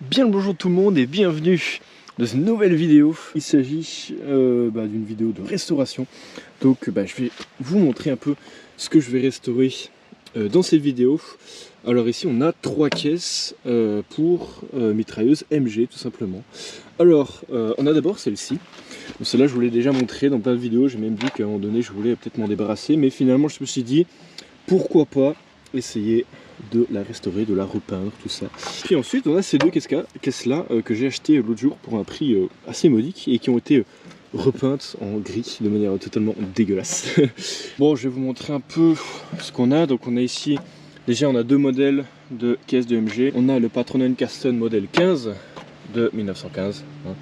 Bien le bonjour tout le monde et bienvenue dans une nouvelle vidéo. Il s'agit d'une vidéo de restauration. Donc je vais vous montrer un peu ce que je vais restaurer dans cette vidéo. Alors ici on a 3 caisses pour mitrailleuse MG tout simplement. Alors on a d'abord celle-ci. Celle-là je vous l'ai déjà montré dans plein de vidéos. J'ai même dit qu'à un moment donné je voulais peut-être m'en débarrasser. Mais finalement je me suis dit pourquoi pas essayer de la restaurer, de la repeindre, tout ça. Puis ensuite on a ces deux caisses-là que j'ai achetées l'autre jour pour un prix assez modique et qui ont été repeintes en gris de manière totalement dégueulasse. Bon, je vais vous montrer un peu ce qu'on a. Donc on a ici, déjà on a deux modèles de caisses de MG. On a le Patronen Custom modèle 15 de 1915. Hein.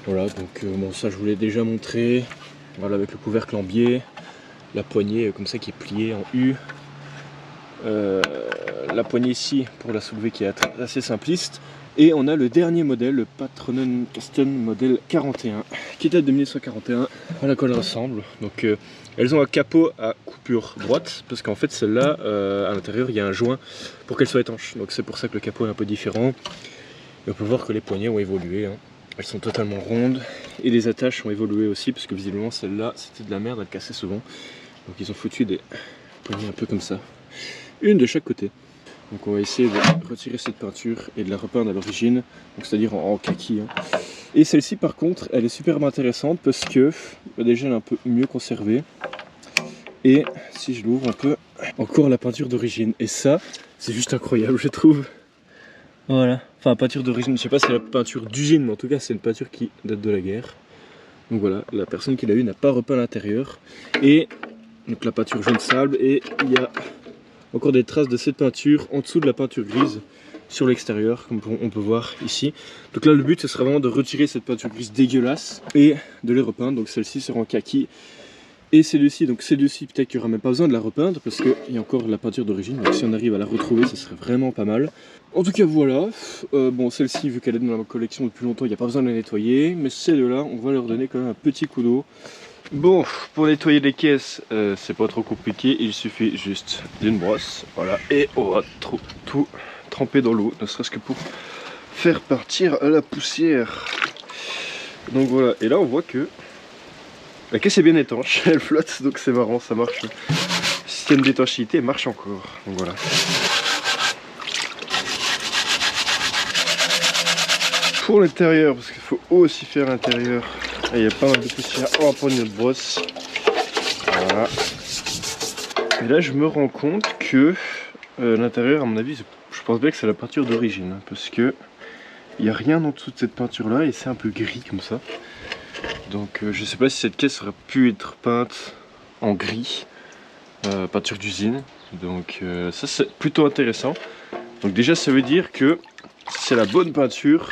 Voilà, donc bon, ça je vous l'ai déjà montré. Voilà, avec le couvercle en biais, la poignée comme ça qui est pliée en U. La poignée ici pour la soulever qui est assez simpliste, et on a le dernier modèle, le Patronen Custom modèle 41 qui date de 1941. Voilà à quoi elle ressemble. Donc elles ont un capot à coupure droite parce qu'en fait celle-là à l'intérieur il y a un joint pour qu'elle soit étanche, donc c'est pour ça que le capot est un peu différent. Et on peut voir que les poignées ont évolué, hein. Elles sont totalement rondes et les attaches ont évolué aussi parce que visiblement celle-là c'était de la merde, elle cassait souvent, donc ils ont foutu des poignées un peu comme ça, une de chaque côté. Donc on va essayer de retirer cette peinture et de la repeindre à l'origine, c'est-à-dire en kaki. Hein. Et celle-ci par contre, elle est super intéressante parce que déjà elle est un peu mieux conservée. Et si je l'ouvre un peu, encore la peinture d'origine. Et ça, c'est juste incroyable je trouve. Voilà, enfin peinture d'origine, je sais pas si c'est la peinture d'usine, mais en tout cas c'est une peinture qui date de la guerre. Donc voilà, la personne qui l'a eu n'a pas repeint l'intérieur. Et donc la peinture jaune sable, et il y a encore des traces de cette peinture en dessous de la peinture grise sur l'extérieur, comme on peut voir ici. Donc là le but ce sera vraiment de retirer cette peinture grise dégueulasse et de les repeindre. Donc celle-ci sera en kaki et celle-ci, donc celle-ci peut-être qu'il n'y aura même pas besoin de la repeindre parce qu'il y a encore la peinture d'origine. Donc si on arrive à la retrouver, ce serait vraiment pas mal. En tout cas voilà, bon celle-ci vu qu'elle est dans ma collection depuis longtemps, il n'y a pas besoin de la nettoyer, mais celles-là on va leur donner quand même un petit coup d'eau. Bon, pour nettoyer les caisses, c'est pas trop compliqué, il suffit juste d'une brosse, voilà, et on va tout tremper dans l'eau, ne serait-ce que pour faire partir la poussière. Donc voilà, et là on voit que la caisse est bien étanche, elle flotte, donc c'est marrant, ça marche. Le système d'étanchéité marche encore, donc voilà. Pour l'intérieur, parce qu'il faut aussi faire l'intérieur. Il y a pas mal de poussière, on va prendre notre brosse. Voilà. Et là je me rends compte que l'intérieur, à mon avis, je pense bien que c'est la peinture d'origine, parce que il n'y a rien en dessous de cette peinture là et c'est un peu gris comme ça. Donc je sais pas si cette caisse aurait pu être peinte en gris, peinture d'usine. Donc ça c'est plutôt intéressant. Donc déjà ça veut dire que si c'est la bonne peinture,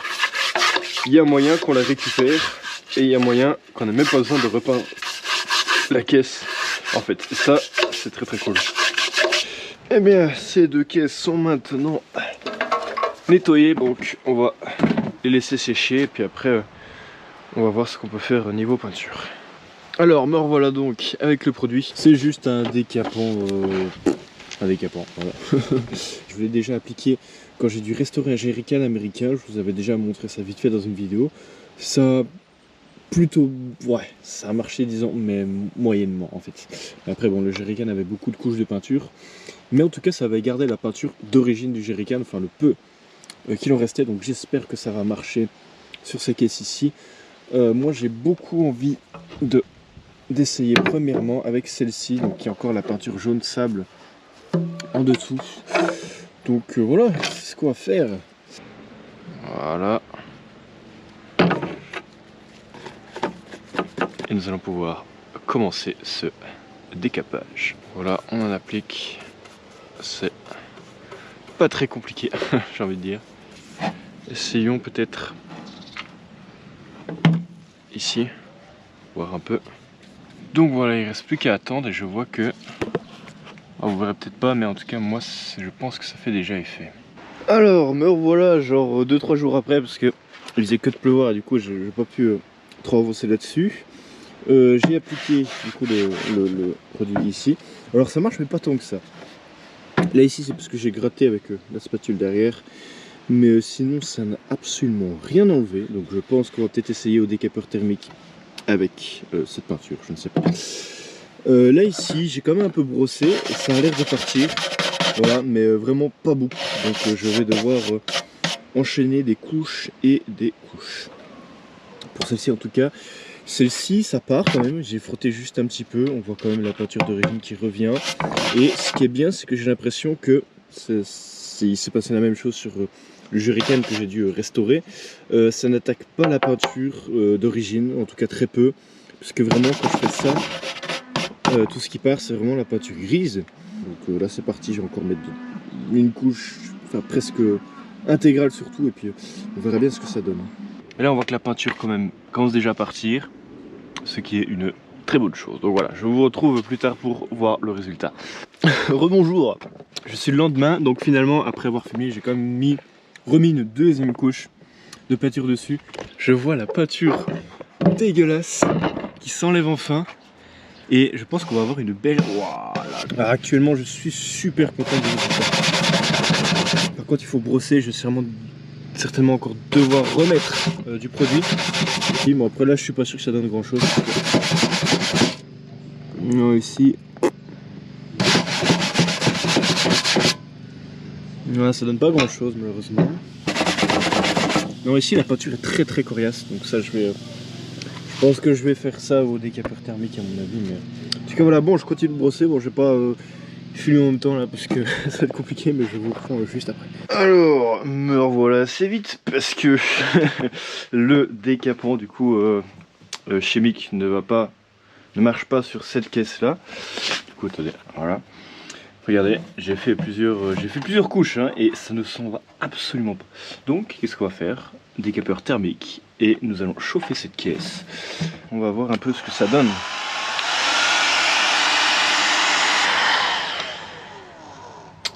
il y a moyen qu'on la récupère. Et il y a moyen qu'on n'ait même pas besoin de repeindre la caisse en fait. Et ça, c'est très très cool. Et bien, ces deux caisses sont maintenant nettoyées. Donc, on va les laisser sécher. Et puis après, on va voir ce qu'on peut faire au niveau peinture. Alors, me revoilà donc avec le produit. C'est juste un décapant. Un décapant, voilà. Je vous l'ai déjà appliqué quand j'ai dû restaurer un jerrycan américain. Je vous avais déjà montré ça vite fait dans une vidéo. Ça... plutôt, ouais, ça a marché disons, mais moyennement en fait. Après bon, le jerrycan avait beaucoup de couches de peinture, mais en tout cas ça avait gardé la peinture d'origine du jerrycan, enfin le peu qu'il en restait, donc j'espère que ça va marcher sur ces caisses ici. Moi j'ai beaucoup envie d'essayer premièrement avec celle-ci, donc qui a encore la peinture jaune sable en dessous. Donc voilà, c'est ce qu'on va faire. Voilà. Et nous allons pouvoir commencer ce décapage. Voilà, on en applique. C'est pas très compliqué, j'ai envie de dire. Essayons peut-être ici, voir un peu. Donc voilà, il reste plus qu'à attendre et je vois que... Oh, vous verrez peut-être pas, mais en tout cas moi je pense que ça fait déjà effet. Alors me revoilà genre 2-3 jours après parce que il faisait que de pleuvoir et du coup j'ai pas pu trop avancer là-dessus. J'ai appliqué du coup le produit ici. Alors ça marche mais pas tant que ça. Là ici c'est parce que j'ai gratté avec la spatule derrière. Mais sinon ça n'a absolument rien enlevé. Donc je pense qu'on va peut-être essayer au décapeur thermique avec cette peinture, je ne sais pas. Là ici j'ai quand même un peu brossé et ça a l'air de partir. Voilà, mais vraiment pas beaucoup. Donc je vais devoir enchaîner des couches et des couches. Pour celle-ci en tout cas. Celle-ci ça part quand même, j'ai frotté juste un petit peu, on voit quand même la peinture d'origine qui revient. Et ce qui est bien c'est que j'ai l'impression que il s'est passé la même chose sur le jerrycan que j'ai dû restaurer. Ça n'attaque pas la peinture d'origine, en tout cas très peu. Parce que vraiment quand je fais ça, tout ce qui part c'est vraiment la peinture grise. Donc là c'est parti, je vais encore mettre une couche, enfin presque intégrale surtout. Et puis on verra bien ce que ça donne. Et là on voit que la peinture quand même commence déjà à partir. Ce qui est une très bonne chose. Donc voilà, je vous retrouve plus tard pour voir le résultat. Rebonjour. Je suis le lendemain, donc finalement après avoir fumé, j'ai quand même remis une deuxième couche de peinture dessus. Je vois la peinture dégueulasse qui s'enlève enfin. Et je pense qu'on va avoir une belle... Voilà. Alors actuellement je suis super content du résultat. Par contre il faut brosser, je vais certainement encore devoir remettre du produit. Et bon, après là je suis pas sûr que ça donne grand chose. Non, ici non, ça donne pas grand chose malheureusement. Non, ici la peinture est très coriace, donc ça je pense que je vais faire ça au décapeur thermique à mon avis. Mais en tout cas voilà, bon je continue de brosser, bon je vais pas filmer en même temps là parce que ça va être compliqué, mais je vous reprends juste après. Alors me revoilà assez vite parce que le décapant du coup chimique ne marche pas sur cette caisse là. Du coup attendez, voilà. Regardez, j'ai fait plusieurs couches hein, et ça ne s'en va absolument pas. Donc qu'est-ce qu'on va faire? Décapeur thermique et nous allons chauffer cette caisse. On va voir un peu ce que ça donne.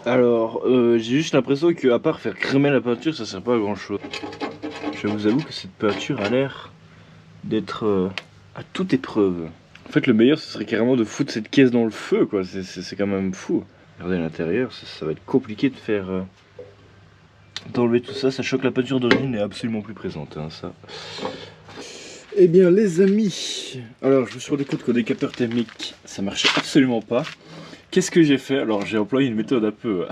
Alors j'ai juste l'impression qu'à part faire crémer la peinture ça sert pas à grand chose. Je vous avoue que cette peinture a l'air d'être à toute épreuve. En fait le meilleur ce serait carrément de foutre cette caisse dans le feu quoi, c'est quand même fou. Regardez à l'intérieur, ça va être compliqué de faire d'enlever tout ça, sachant que la peinture d'origine n'est absolument plus présente hein, ça. Eh bien les amis, alors je me suis rendu compte qu'au décapeur thermique ça marchait absolument pas. Qu'est-ce que j'ai fait? Alors j'ai employé une méthode un peu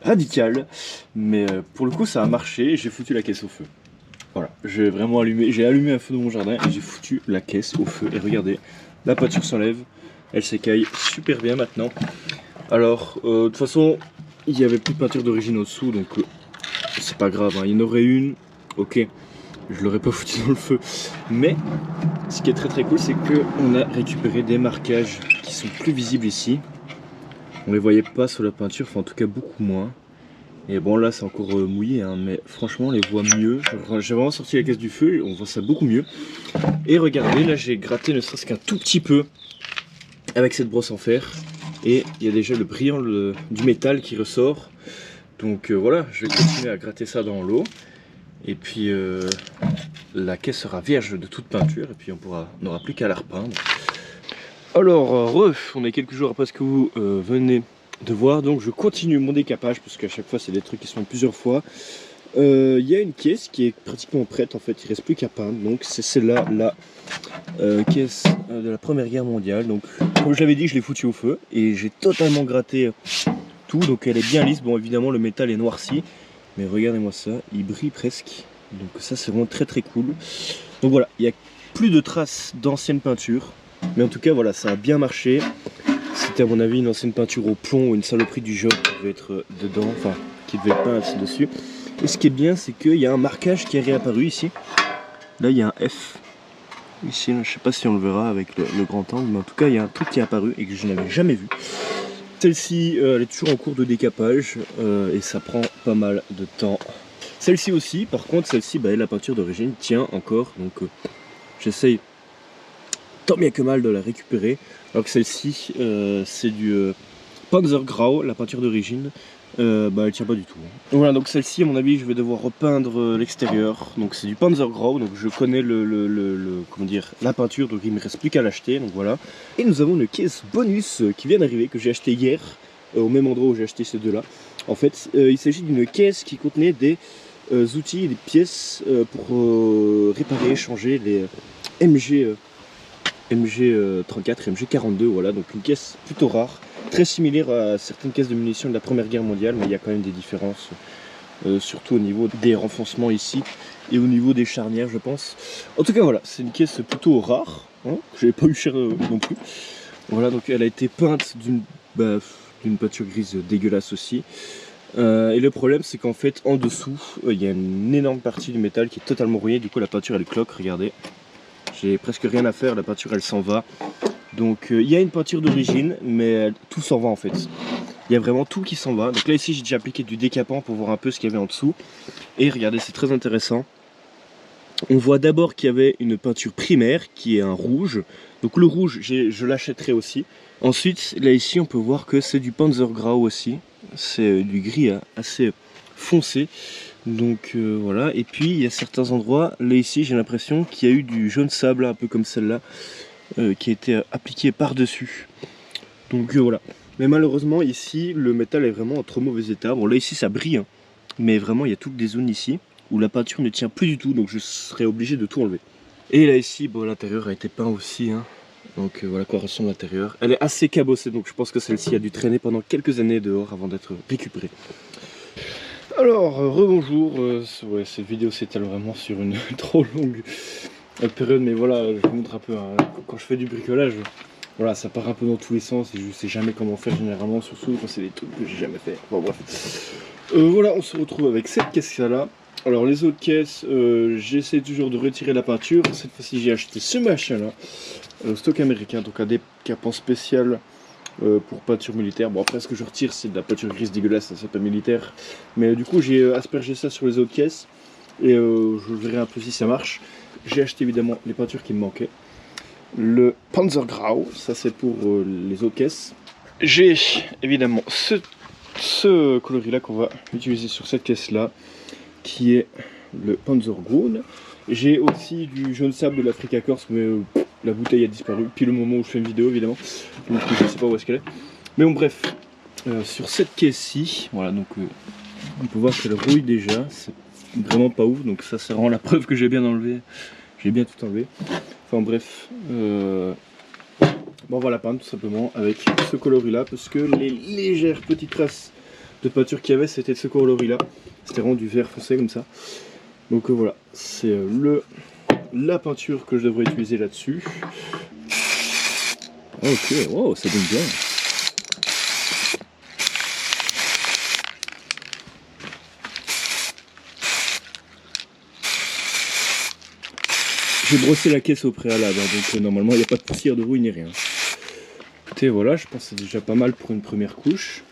radicale, mais pour le coup ça a marché et j'ai foutu la caisse au feu. Voilà, j'ai allumé un feu dans mon jardin et j'ai foutu la caisse au feu. Et regardez, la peinture s'enlève, elle s'écaille super bien maintenant. Alors, de toute façon, il n'y avait plus de peinture d'origine au-dessous, donc c'est pas grave, hein. Il y en aurait une, ok, je l'aurais pas foutu dans le feu. Mais, ce qui est très cool, c'est qu'on a récupéré des marquages qui sont plus visibles ici. On les voyait pas sur la peinture, enfin en tout cas beaucoup moins. Et bon là c'est encore mouillé hein, mais franchement on les voit mieux. J'ai vraiment sorti la caisse du feu, on voit ça beaucoup mieux. Et regardez, là j'ai gratté ne serait-ce qu'un tout petit peu avec cette brosse en fer. Et il y a déjà le brillant du métal qui ressort. Donc voilà, je vais continuer à gratter ça dans l'eau. Et puis la caisse sera vierge de toute peinture. Et puis on n'aura plus qu'à la repeindre. Alors on est quelques jours après ce que vous venez de voir, donc je continue mon décapage parce qu'à chaque fois c'est des trucs qui se font plusieurs fois. Il y a une caisse qui est pratiquement prête en fait, il ne reste plus qu'à peindre, donc c'est celle-là, la caisse de la Première Guerre mondiale. Donc comme je l'avais dit, je l'ai foutue au feu et j'ai totalement gratté tout, donc elle est bien lisse. Bon évidemment le métal est noirci, mais regardez-moi ça, il brille presque, donc ça c'est vraiment très cool. Donc voilà, il n'y a plus de traces d'ancienne peinture, mais en tout cas voilà, ça a bien marché. C'était à mon avis une ancienne peinture au plomb ou une saloperie du genre qui devait être dedans, enfin qui devait peindre dessus. Et ce qui est bien, c'est qu'il y a un marquage qui est réapparu ici. Là il y a un F. Ici, je sais pas si on le verra avec le grand angle, mais en tout cas il y a un truc qui est apparu et que je n'avais jamais vu. Celle-ci, elle est toujours en cours de décapage et ça prend pas mal de temps. Celle-ci aussi, par contre, celle-ci, bah, la peinture d'origine tient encore, donc j'essaye tant bien que mal de la récupérer. Alors que celle-ci, c'est du Panzergrau, la peinture d'origine, elle tient pas du tout. Donc voilà, donc celle-ci, à mon avis, je vais devoir repeindre l'extérieur. Donc c'est du Panzergrau, donc je connais comment dire, la peinture, donc il me reste plus qu'à l'acheter, donc voilà. Et nous avons une caisse bonus qui vient d'arriver, que j'ai acheté hier, au même endroit où j'ai acheté ces deux-là. En fait, il s'agit d'une caisse qui contenait des outils et des pièces pour réparer et changer les MG34 et MG42, voilà, donc une caisse plutôt rare, très similaire à certaines caisses de munitions de la Première Guerre mondiale, mais il y a quand même des différences, surtout au niveau des renfoncements ici, et au niveau des charnières, je pense. En tout cas, voilà, c'est une caisse plutôt rare, hein, que j'avais pas eu cher non plus. Voilà, donc elle a été peinte d'une peinture grise dégueulasse aussi. Et le problème, c'est qu'en fait, en dessous, il y a une énorme partie du métal qui est totalement rouillée, du coup la peinture elle cloque, regardez. J'ai presque rien à faire, la peinture elle s'en va. Donc il y a une peinture d'origine, mais tout s'en va en fait. Il y a vraiment tout qui s'en va. Donc là ici j'ai déjà appliqué du décapant pour voir un peu ce qu'il y avait en dessous. Et regardez, c'est très intéressant. On voit d'abord qu'il y avait une peinture primaire qui est un rouge. Donc le rouge, je l'achèterai aussi. Ensuite, là ici on peut voir que c'est du Panzergrau aussi. C'est du gris assez foncé. Donc voilà, et puis il y a certains endroits, là ici j'ai l'impression qu'il y a eu du jaune sable, un peu comme celle-là, qui a été appliqué par-dessus. Donc voilà. Mais malheureusement ici, le métal est vraiment en trop mauvais état. Bon là ici ça brille, hein, mais vraiment il y a toutes des zones ici où la peinture ne tient plus du tout, donc je serai obligé de tout enlever. Et là ici, bon, l'intérieur a été peint aussi, hein. Donc voilà quoi ressemble l'intérieur. Elle est assez cabossée, donc je pense que celle-ci a dû traîner pendant quelques années dehors avant d'être récupérée. Alors, rebonjour, ouais, cette vidéo s'étale vraiment sur une trop longue période, mais voilà, je vous montre un peu, hein, quand je fais du bricolage, voilà, ça part un peu dans tous les sens et je sais jamais comment faire généralement, surtout quand c'est des trucs que j'ai jamais fait. Bon bref. Voilà, on se retrouve avec cette caisse-là. Alors les autres caisses, j'essaie toujours de retirer la peinture. Cette fois-ci j'ai acheté ce machin-là, stock américain, donc un décapant spécial. Pour peinture militaire. Bon après ce que je retire c'est de la peinture grise dégueulasse, c'est pas militaire. Mais du coup j'ai aspergé ça sur les autres caisses et je verrai un peu si ça marche. J'ai acheté évidemment les peintures qui me manquaient. Le Panzergrau, ça c'est pour les autres caisses. J'ai évidemment ce coloris là qu'on va utiliser sur cette caisse là, qui est le Panzergrün. J'ai aussi du jaune sable de l'Africa Corse, mais la bouteille a disparu, puis le moment où je fais une vidéo évidemment, donc je ne sais pas où est-ce qu'elle est. Mais bon bref, sur cette caisse-ci, voilà, donc on peut voir qu'elle rouille déjà, c'est vraiment pas ouf, donc ça c'est vraiment la preuve que j'ai bien enlevé, j'ai bien tout enlevé. Enfin bref, bon voilà, peindre tout simplement avec ce coloris là, parce que les légères petites traces de peinture qu'il y avait c'était de ce coloris là, c'était vraiment du vert foncé comme ça. Donc voilà, c'est la peinture que je devrais utiliser là-dessus. Ok, wow, ça donne bien. J'ai brossé la caisse au préalable, hein, donc normalement il n'y a pas de poussière de rouille ni rien. Écoutez, voilà, je pense que c'est déjà pas mal pour une première couche.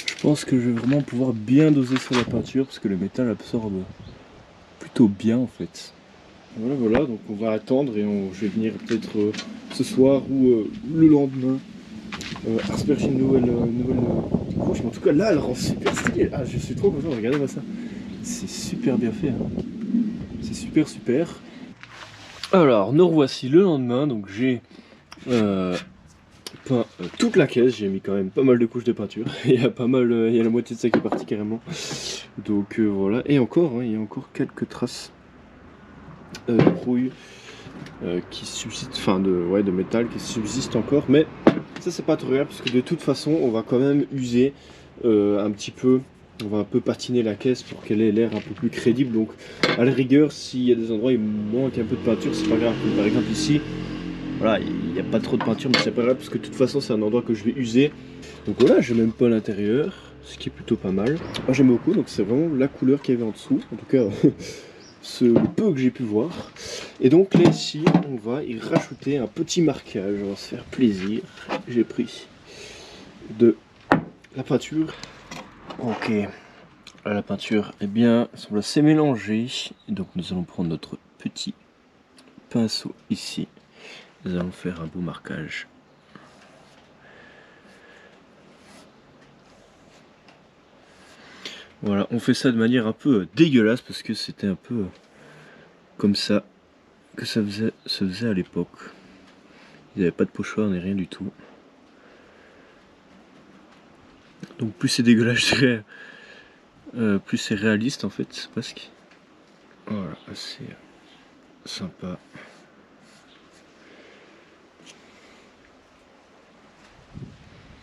Je pense que je vais vraiment pouvoir bien doser sur la peinture parce que le métal absorbe plutôt bien en fait. Voilà, donc on va attendre et je vais venir peut-être ce soir ou le lendemain asperger une nouvelle couche. Mais en tout cas là elle rend super stylée. Ah, je suis trop content, regardez-moi ça. C'est super bien fait, hein. C'est super. Alors nous revoici le lendemain, donc j'ai peint toute la caisse, j'ai mis quand même pas mal de couches de peinture. Il y a pas mal, il y a la moitié de ça qui est parti carrément. Donc voilà, et encore, hein, il y a encore quelques traces de rouille qui subsistent, enfin de métal qui subsistent encore, mais ça c'est pas trop grave parce que de toute façon on va quand même user un petit peu, on va un peu patiner la caisse pour qu'elle ait l'air un peu plus crédible. Donc à la rigueur, s'il y a des endroits où il manque un peu de peinture, c'est pas grave. Par exemple ici, voilà, il n'y a pas trop de peinture, mais c'est pas grave parce que de toute façon c'est un endroit que je vais user. Donc voilà, j'ai même pas l'intérieur, ce qui est plutôt pas mal. Moi j'aime beaucoup, donc c'est vraiment la couleur qu'il y avait en dessous, en tout cas ce peu que j'ai pu voir. Et donc là ici, on va y rajouter un petit marquage, on va se faire plaisir. J'ai pris de la peinture. Ok, là, la peinture est bien, semble assez mélangée. Et donc nous allons prendre notre petit pinceau ici. Nous allons faire un beau marquage. Voilà, on fait ça de manière un peu dégueulasse parce que c'était un peu comme ça que ça se faisait à l'époque. Il n'y avait pas de pochoir ni rien du tout. Donc plus c'est dégueulasse, je dirais, plus c'est réaliste en fait, presque. Voilà, assez sympa.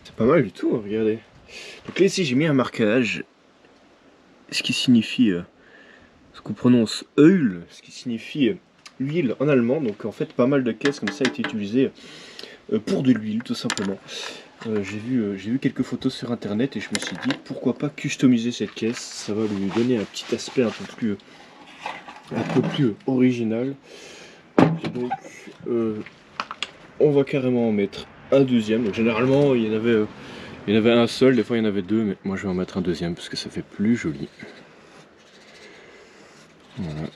C'est pas mal du tout, hein, regardez. Donc là ici j'ai mis un marquage, ce qui signifie, ce qu'on prononce Öl, ce qui signifie huile en allemand. Donc en fait pas mal de caisses comme ça a été utilisées pour de l'huile tout simplement. J'ai vu quelques photos sur internet et je me suis dit pourquoi pas customiser cette caisse, ça va lui donner un petit aspect un peu plus original. Et donc on va carrément en mettre un deuxième. Donc généralement il y en avait un seul, des fois il y en avait deux, mais moi je vais en mettre un deuxième parce que ça fait plus joli. Voilà.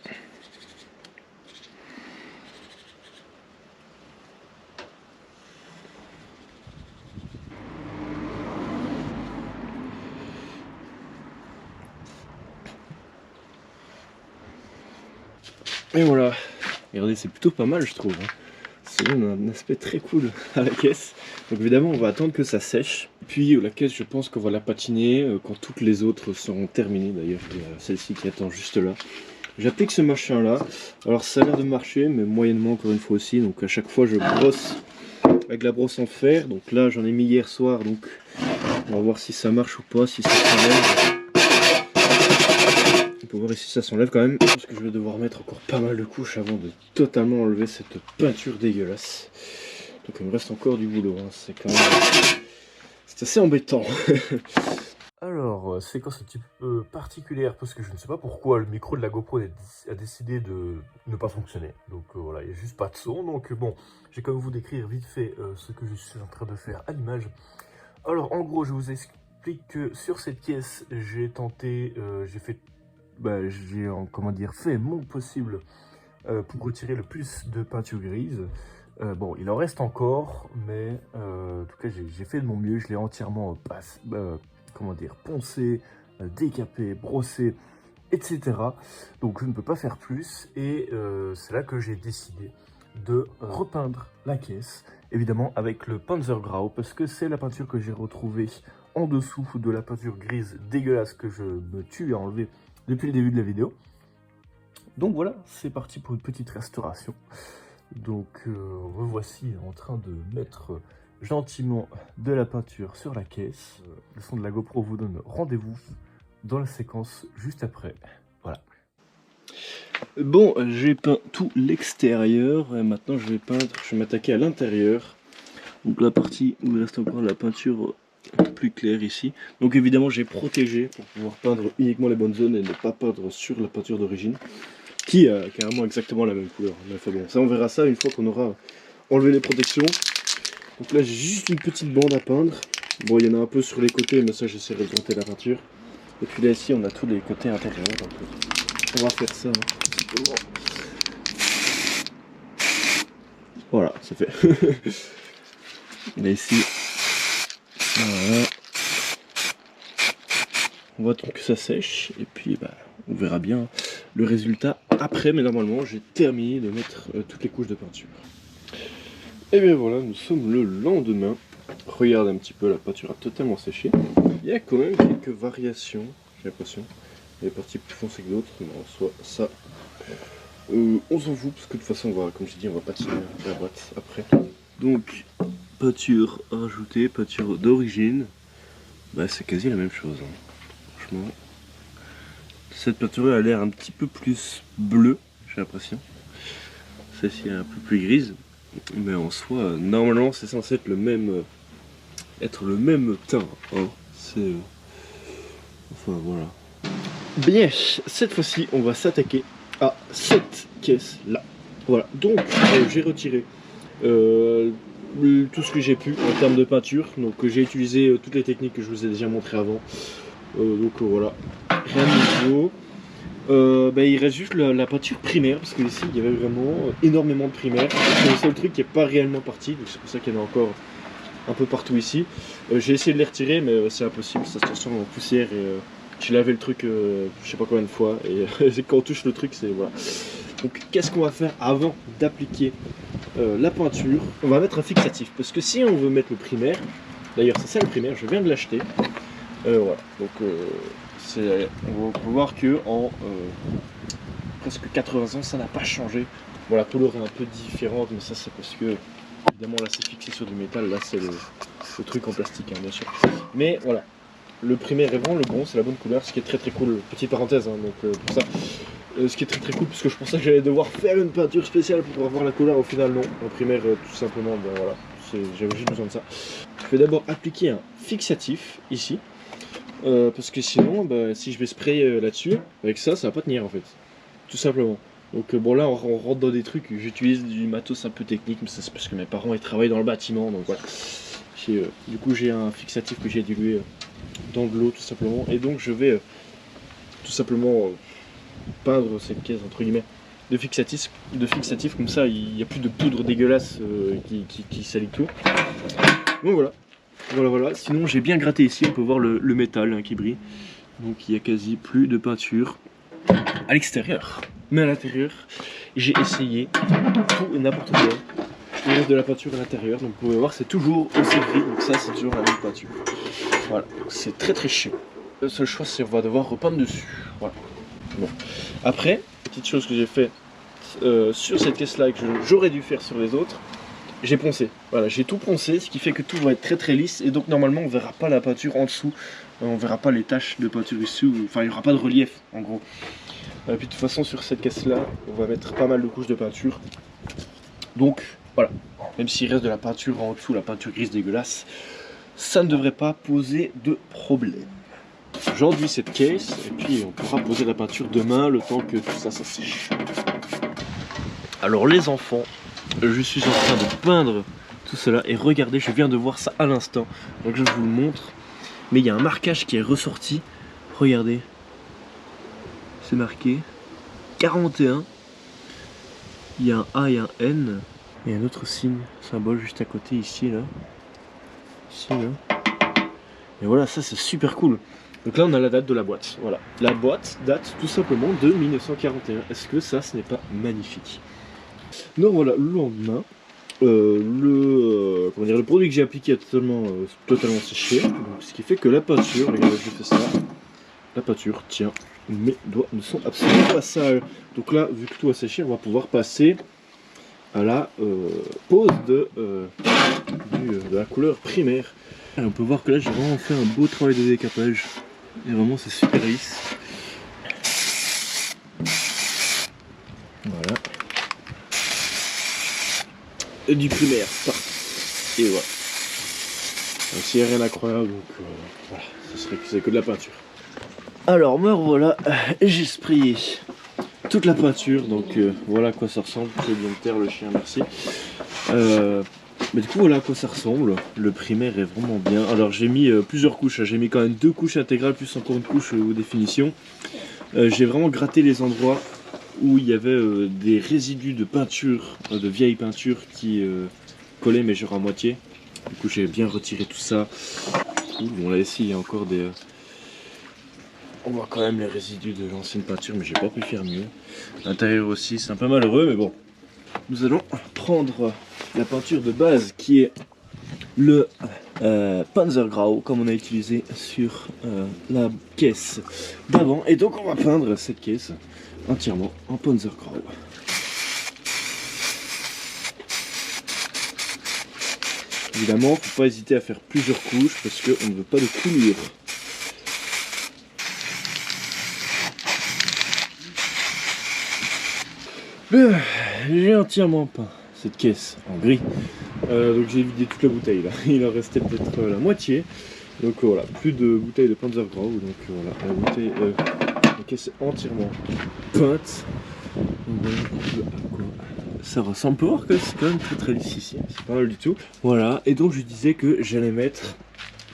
Et voilà, regardez, c'est plutôt pas mal je trouve, hein. Ça donne un aspect très cool à la caisse. Donc évidemment on va attendre que ça sèche. Puis la caisse je pense qu'on va la patiner quand toutes les autres seront terminées. D'ailleurs il y a celle-ci qui attend juste là. J'applique ce machin là. Alors ça a l'air de marcher mais moyennement encore une fois aussi. Donc à chaque fois je brosse avec la brosse en fer. Donc là j'en ai mis hier soir. Donc on va voir si ça marche ou pas, si ça s'enlève. On peut voir ici ça s'enlève quand même. Je pense que je vais devoir mettre encore pas mal de couches avant de totalement enlever cette peinture dégueulasse. Donc il me reste encore du boulot, hein. C'est quand même... c'est assez embêtant. Alors, séquence un petit peu particulière parce que je ne sais pas pourquoi le micro de la GoPro a décidé de ne pas fonctionner. Donc voilà, il n'y a juste pas de son. Donc bon, j'ai quand même vous décrire vite fait ce que je suis en train de faire à l'image. Alors en gros, je vous explique que sur cette caisse, j'ai tenté, fait mon possible pour retirer le plus de peinture grise. Bon, il en reste encore, mais en tout cas, j'ai fait de mon mieux. Je l'ai entièrement poncé, décapé, brossé, etc. Donc, je ne peux pas faire plus. Et c'est là que j'ai décidé de repeindre la caisse, évidemment avec le Panzergrau, parce que c'est la peinture que j'ai retrouvée en dessous de la peinture grise dégueulasse que je me tue à enlever depuis le début de la vidéo. Donc voilà, c'est parti pour une petite restauration. Donc revoici en train de mettre gentiment de la peinture sur la caisse. Le son de la GoPro vous donne rendez-vous dans la séquence juste après. Voilà. Bon, j'ai peint tout l'extérieur et maintenant je vais m'attaquer à l'intérieur. Donc la partie où il reste encore de la peinture plus claire ici. Donc évidemment j'ai protégé pour pouvoir peindre uniquement les bonnes zones et ne pas peindre sur la peinture d'origine, qui a carrément exactement la même couleur. Mais enfin bon, ça on verra ça une fois qu'on aura enlevé les protections. Donc là j'ai juste une petite bande à peindre. Bon, il y en a un peu sur les côtés, mais ça j'essaierai de monter la peinture. Et puis là ici on a tous les côtés intérieurs. Donc on va faire ça, hein, tout simplement. Voilà, c'est fait. Là ici, voilà. On va attendre que ça sèche et puis on verra bien le résultat après, mais normalement j'ai terminé de mettre toutes les couches de peinture. Et bien voilà, nous sommes le lendemain. Regarde un petit peu, la peinture a totalement séché. Il y a quand même quelques variations, j'ai l'impression. Il y a des parties plus foncées que d'autres, mais en soi ça on s'en fout parce que de toute façon on va, comme je dis, on va patiner la boîte après. Donc peinture rajoutée, peinture d'origine, c'est quasi la même chose, hein. Franchement. Cette peinture a l'air un petit peu plus bleue, j'ai l'impression. Celle-ci est un peu plus grise, mais en soi, normalement c'est censé être le même teint, hein. C'est enfin voilà. Bien, cette fois-ci on va s'attaquer à cette caisse là. Voilà, donc j'ai retiré tout ce que j'ai pu en termes de peinture. Donc j'ai utilisé toutes les techniques que je vous ai déjà montrées avant. Donc voilà, rien de nouveau. Il reste juste la peinture primaire, parce que ici il y avait vraiment énormément de primaire. C'est le seul truc qui n'est pas réellement parti, donc c'est pour ça qu'il y en a encore un peu partout ici. J'ai essayé de les retirer, mais c'est impossible, ça se transforme en poussière et j'ai lavé le truc je sais pas combien de fois, et quand on touche le truc, c'est voilà. Donc qu'est-ce qu'on va faire avant d'appliquer la peinture? On va mettre un fixatif, parce que si on veut mettre le primaire, d'ailleurs c'est ça le primaire, je viens de l'acheter. Voilà, donc On peut voir que en presque 80 ans, ça n'a pas changé. Bon, la couleur est un peu différente, mais ça c'est parce que évidemment là c'est fixé sur du métal, là c'est le truc en plastique, hein, bien sûr. Mais voilà, le primaire est vraiment le bon, c'est la bonne couleur, ce qui est très très cool. Petite parenthèse, hein, donc pour ça. Ce qui est très très cool, parce que je pensais que j'allais devoir faire une peinture spéciale pour avoir la couleur, au final non. En primaire, tout simplement, ben voilà, j'avais juste besoin de ça. Je vais d'abord appliquer un fixatif ici, parce que sinon, bah, si je vais sprayer là-dessus, avec ça, ça va pas tenir en fait, tout simplement. Donc bon là, on rentre dans des trucs, j'utilise du matos un peu technique, mais ça c'est parce que mes parents ils travaillent dans le bâtiment, donc voilà. Du coup j'ai un fixatif que j'ai dilué dans de l'eau tout simplement, et donc je vais tout simplement peindre cette caisse entre guillemets de fixatif, comme ça il n'y a plus de poudre dégueulasse qui salit tout. Donc voilà, sinon j'ai bien gratté ici, on peut voir le métal hein, qui brille, donc il n'y a quasi plus de peinture à l'extérieur, mais à l'intérieur j'ai essayé tout et n'importe quoi. Il reste de la peinture à l'intérieur, donc vous pouvez voir c'est toujours aussi gris, donc ça c'est toujours la même peinture. Voilà, c'est très très chiant. Le seul choix c'est qu'on va devoir repeindre dessus. Voilà. Bon. Après, petite chose que j'ai fait sur cette caisse là et que j'aurais dû faire sur les autres, j'ai poncé. Voilà, j'ai tout poncé, ce qui fait que tout va être très très lisse et donc normalement on verra pas la peinture en dessous, on verra pas les taches de peinture ici, enfin il n'y aura pas de relief en gros. Et puis de toute façon sur cette caisse là, on va mettre pas mal de couches de peinture. Donc voilà, même s'il reste de la peinture en dessous, la peinture grise dégueulasse, ça ne devrait pas poser de problème. J'enduis cette caisse et puis on pourra poser la peinture demain le temps que tout ça sèche. Alors les enfants, je suis en train de peindre tout cela et regardez, je viens de voir ça à l'instant, donc je vous le montre. Mais il y a un marquage qui est ressorti, regardez, c'est marqué 41, il y a un A et un N, et un autre signe, symbole juste à côté ici là, et voilà, ça c'est super cool. Donc là on a la date de la boîte, voilà. La boîte date tout simplement de 1941. Est-ce que ça, ce n'est pas magnifique? Donc voilà, le lendemain, le produit que j'ai appliqué a totalement séché. Donc, ce qui fait que la peinture, regardez, je fais ça, la peinture, tiens, mes doigts ne sont absolument pas sales. Donc là, vu que tout a séché, on va pouvoir passer à la pose de la couleur primaire. Et on peut voir que là j'ai vraiment fait un beau travail de décapage. Et vraiment c'est super lisse. Voilà. Et du primaire, c'est parti. Et voilà. Donc s'il n'y a rien d'incroyable, donc voilà, c'est que de la peinture. Alors me voilà, j'ai sprayé toute la peinture, donc voilà à quoi ça ressemble. Je viens de taire le chien, merci. Mais du coup voilà à quoi ça ressemble. Le primaire est vraiment bien. Alors j'ai mis plusieurs couches, j'ai mis quand même 2 couches intégrales plus encore une couche aux définitions. J'ai vraiment gratté les endroits où il y avait des résidus de peinture, de vieille peinture qui collaient mais genre à moitié. Du coup j'ai bien retiré tout ça. Bon là ici il y a encore des... On voit quand même les résidus de l'ancienne peinture, mais j'ai pas pu faire mieux. L'intérieur aussi c'est un peu malheureux, mais bon. Nous allons prendre la peinture de base qui est le Panzergrau, comme on a utilisé sur la caisse d'avant. Et donc on va peindre cette caisse entièrement en Panzergrau. Évidemment, faut pas hésiter à faire plusieurs couches parce qu'on ne veut pas de coulure. J'ai entièrement peint cette caisse en gris. Donc j'ai vidé toute la bouteille là. Il en restait peut-être la moitié. Donc voilà, plus de bouteilles de Panzergrau. Donc voilà, la caisse est entièrement peinte. Donc voilà un peu à quoi ça ressemble. On peut voir que c'est quand même très lisse ici. C'est pas mal du tout. Voilà, et donc je disais que j'allais mettre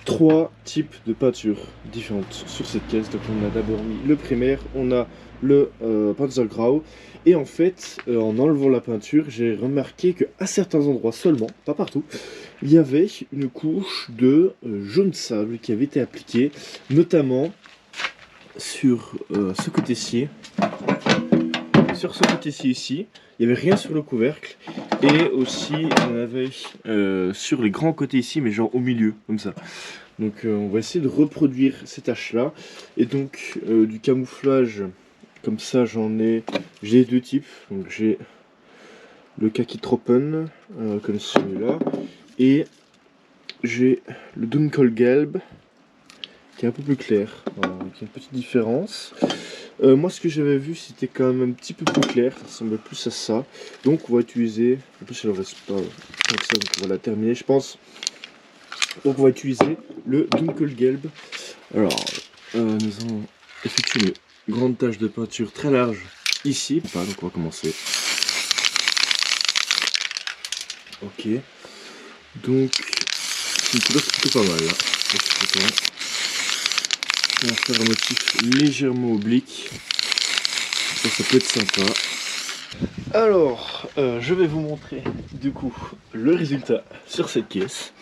3 types de peintures différentes sur cette caisse. Donc on a d'abord mis le primaire, on a le Panzergrau, et en fait en enlevant la peinture j'ai remarqué que à certains endroits seulement, pas partout, il y avait une couche de jaune sable qui avait été appliquée, notamment sur ce côté-ci. Sur ce côté-ci ici, il n'y avait rien sur le couvercle, et aussi on avait sur les grands côtés ici, mais genre au milieu, comme ça. Donc on va essayer de reproduire ces taches là. Et donc du camouflage, comme ça j'ai deux types. Donc j'ai le Kaki Tropen, comme celui-là, et j'ai le Dunkelgelb qui est un peu plus clair, voilà, donc il y a une petite différence. Moi ce que j'avais vu c'était quand même un petit peu plus clair, ça ressemblait plus à ça. Donc on va utiliser, en plus il ne reste pas tant que ça, donc on va la terminer je pense. Donc on va utiliser le Dunkelgelb. Alors nous allons effectuer une grande tache de peinture très large ici, donc on va commencer. Ok, donc c'est une couleur plutôt pas mal là. On va faire un motif légèrement oblique, ça peut être sympa. Alors je vais vous montrer du coup le résultat sur cette caisse.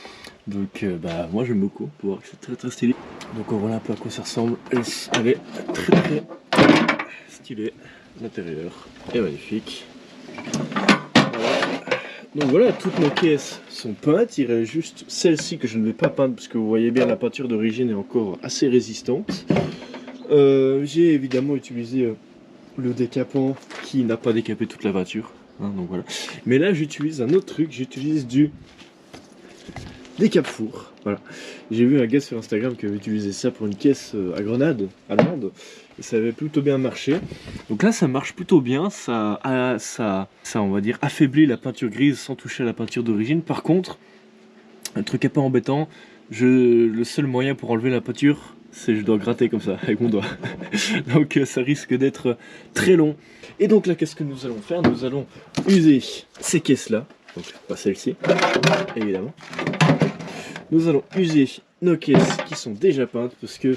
Donc moi j'aime beaucoup, pour voir que c'est très stylé. Donc on voit un peu à quoi ça ressemble. Elle est très stylée. L'intérieur est magnifique. Donc voilà, toutes nos caisses sont peintes, il reste juste celle-ci que je ne vais pas peindre parce que vous voyez bien la peinture d'origine est encore assez résistante. J'ai évidemment utilisé le décapant qui n'a pas décapé toute la voiture, hein, donc voilà. Mais là j'utilise un autre truc, j'utilise du décape-four. Voilà. J'ai vu un gars sur Instagram qui avait utilisé ça pour une caisse à grenade allemande et ça avait plutôt bien marché. Donc là ça marche plutôt bien, ça on va dire affaiblit la peinture grise sans toucher à la peinture d'origine. Par contre, un truc un peu embêtant, le seul moyen pour enlever la peinture, c'est je dois gratter comme ça avec mon doigt. Donc ça risque d'être très long. Et donc là qu'est-ce que nous allons faire? Nous allons user ces caisses là, donc pas celle-ci évidemment. Nous allons user nos caisses qui sont déjà peintes parce que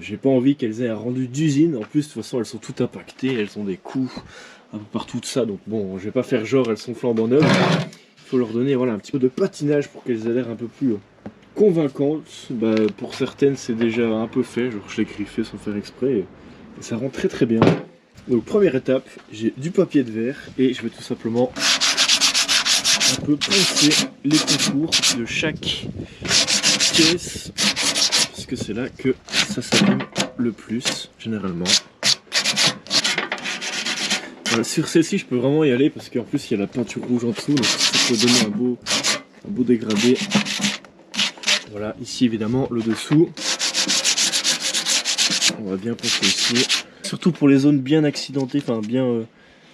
j'ai pas envie qu'elles aient un rendu d'usine. En plus, de toute façon, elles sont toutes impactées, elles ont des coups un peu partout de ça. Donc bon, je vais pas faire genre elles sont flambant neuves. Il faut leur donner voilà, un petit peu de patinage pour qu'elles aient l'air un peu plus convaincantes. Pour certaines, c'est déjà un peu fait. Genre, je l'ai griffé sans faire exprès et ça rend très bien. Donc première étape, j'ai du papier de verre et je vais tout simplement un peu poncer les contours de chaque caisse parce que c'est là que ça s'abîme le plus généralement. Voilà, sur celle-ci je peux vraiment y aller parce qu'en plus il y a la peinture rouge en dessous donc ça peut donner un beau dégradé. Voilà, ici évidemment le dessous on va bien poncer ici, surtout pour les zones bien accidentées, enfin bien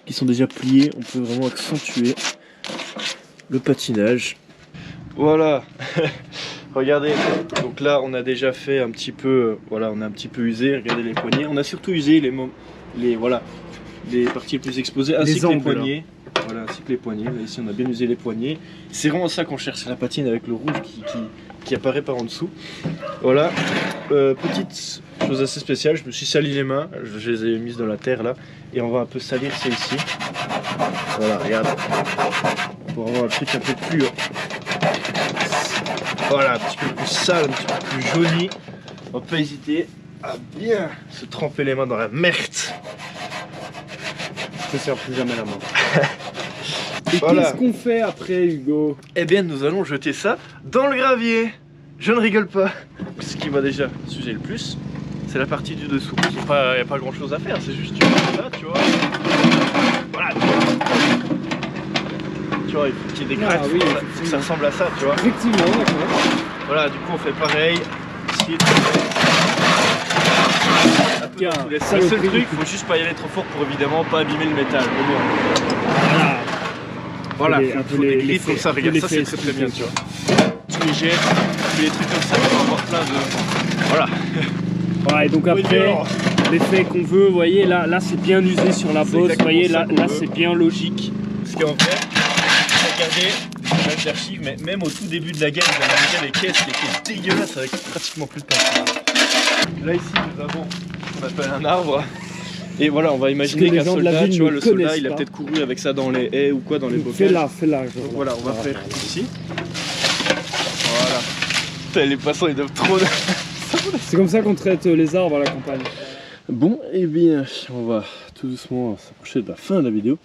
qui sont déjà pliées, on peut vraiment accentuer le patinage. Voilà. Regardez, donc là on a déjà fait un petit peu, voilà, on a un petit peu usé, regardez les poignets, on a surtout usé les parties les plus exposées, ainsi que les poignets. Voilà, ainsi que les poignets, là, ici on a bien usé les poignets. C'est vraiment ça qu'on cherche, la patine avec le rouge qui apparaît par en dessous. Voilà, petite chose assez spéciale, je me suis sali les mains, je les ai mises dans la terre là, et on va un peu salir celle-ci. Voilà, regarde, pour avoir un truc un peu plus... Voilà, un petit peu plus sale, un petit peu plus jauni. On va pas hésiter à bien se tremper les mains dans la merde. Je ne sers plus jamais la main. Et voilà. Qu'est-ce qu'on fait après, Hugo? Eh bien, nous allons jeter ça dans le gravier. Je ne rigole pas. Ce qui va déjà s'user le plus, c'est la partie du dessous. Il n'y a pas grand chose à faire, c'est juste tu mets ça, tu vois. Voilà. Tu vois, il faut qu'il y ait des crêtes, oui, ça ressemble à ça, tu vois. Effectivement, d'accord. Voilà, du coup on fait pareil. Ici, le seul truc, il faut juste pas y aller trop fort pour évidemment pas abîmer le métal. Mais bon. Voilà, il faut des griffes comme ça, regarde, ça c'est très bien, tu vois. Tu les jettes, tu fais des trucs comme ça pour avoir plein de... Voilà. Ouais, et donc après, l'effet qu'on veut, vous voyez, là c'est bien usé sur la bosse, vous voyez, là c'est bien logique. Ce qu'en fait, regardez, même d'archives, mais même au tout début de la guerre, ils avaient déjà les caisses qui étaient dégueulasses avec pratiquement plus de peinture. Là ici, nous avons ce qu'on appelle un arbre. Et voilà, on va imaginer qu'un soldat, tu vois, le soldat, il a peut-être couru avec ça dans les haies ou quoi, dans les bocages. Fais-la. Donc voilà, on va faire ici. Voilà. Putain, les passants, ils doivent trop... C'est comme ça qu'on traite les arbres à la campagne. Bon, et bien, on va tout doucement s'approcher de la fin de la vidéo.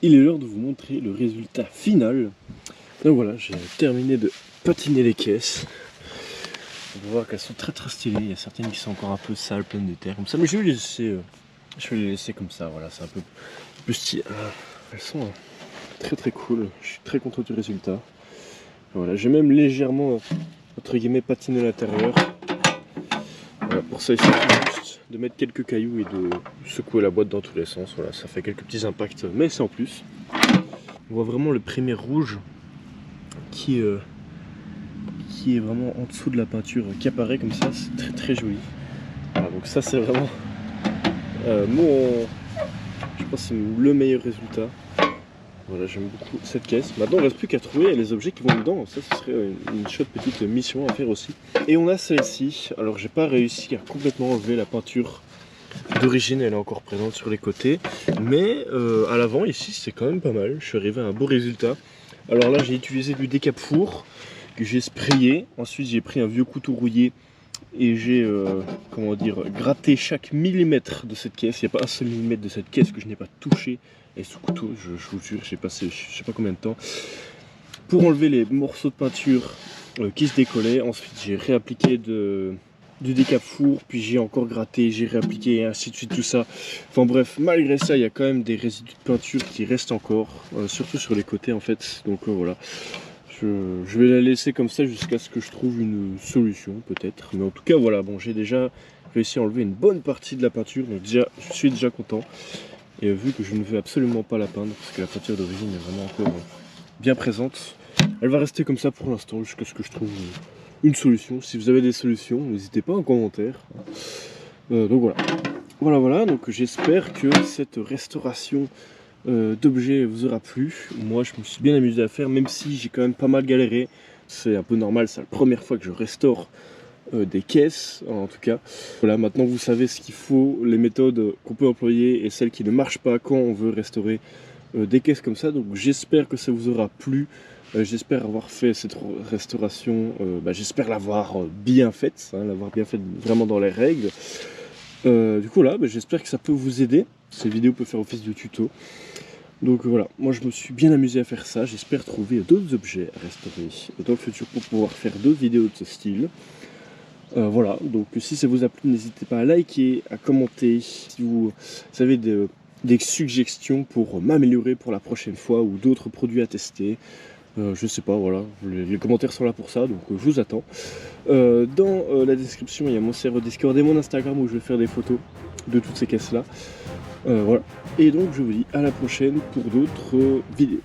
Il est l'heure de vous montrer le résultat final. Donc voilà, j'ai terminé de patiner les caisses. On peut voir qu'elles sont très stylées. Il y a certaines qui sont encore un peu sales, pleines de terre comme ça, mais je vais les laisser comme ça. Voilà, c'est un peu plus stylé. Elles sont très cool. Je suis très content du résultat. Voilà, j'ai même légèrement entre guillemets patiné à l'intérieur. Voilà, pour ça il suffit juste de mettre quelques cailloux et de secouer la boîte dans tous les sens. Voilà, ça fait quelques petits impacts, mais c'est en plus. On voit vraiment le premier rouge qui est vraiment en dessous de la peinture, qui apparaît comme ça, c'est très joli. Voilà, donc ça c'est vraiment je pense que c'est le meilleur résultat. Voilà, j'aime beaucoup cette caisse. Maintenant, il ne reste plus qu'à trouver les objets qui vont dedans. Ça, ce serait une chouette petite mission à faire aussi. Et on a celle-ci. Alors, j'ai pas réussi à complètement enlever la peinture d'origine. Elle est encore présente sur les côtés. Mais à l'avant, ici, c'est quand même pas mal. Je suis arrivé à un beau résultat. Alors là, j'ai utilisé du décap four que j'ai sprayé. Ensuite, j'ai pris un vieux couteau rouillé et j'ai gratté chaque millimètre de cette caisse. Il n'y a pas un seul millimètre de cette caisse que je n'ai pas touché. Et ce couteau, je vous jure, j'ai passé je sais pas combien de temps pour enlever les morceaux de peinture qui se décollaient. Ensuite, j'ai réappliqué du décap four, puis j'ai encore gratté, j'ai réappliqué et ainsi de suite, tout ça. Enfin bref, malgré ça, il y a quand même des résidus de peinture qui restent encore, surtout sur les côtés en fait. Donc voilà. Je vais la laisser comme ça jusqu'à ce que je trouve une solution peut-être. Mais en tout cas voilà, bon, j'ai déjà réussi à enlever une bonne partie de la peinture, donc déjà, je suis déjà content. Et vu que je ne veux absolument pas la peindre, parce que la peinture d'origine est vraiment encore bien présente, elle va rester comme ça pour l'instant jusqu'à ce que je trouve une solution. Si vous avez des solutions, n'hésitez pas en commentaire. Donc voilà, donc j'espère que cette restauration d'objets vous aura plu. Moi je me suis bien amusé à faire, même si j'ai quand même pas mal galéré. C'est un peu normal, c'est la première fois que je restaure des caisses en tout cas. Voilà, maintenant vous savez ce qu'il faut, les méthodes qu'on peut employer et celles qui ne marchent pas quand on veut restaurer des caisses comme ça. Donc j'espère que ça vous aura plu. J'espère avoir fait cette restauration, j'espère l'avoir bien faite, l'avoir bien faite vraiment dans les règles. Du coup là, j'espère que ça peut vous aider. Cette vidéo peut faire office de tuto. Donc voilà, moi je me suis bien amusé à faire ça. J'espère trouver d'autres objets à restaurer dans le futur pour pouvoir faire d'autres vidéos de ce style. Voilà, donc si ça vous a plu, n'hésitez pas à liker, à commenter. Si vous avez des suggestions pour m'améliorer pour la prochaine fois ou d'autres produits à tester. Je sais pas, voilà, les commentaires sont là pour ça, donc je vous attends. Dans la description, il y a mon serveur Discord et mon Instagram où je vais faire des photos de toutes ces caisses là. Voilà, et donc je vous dis à la prochaine pour d'autres vidéos.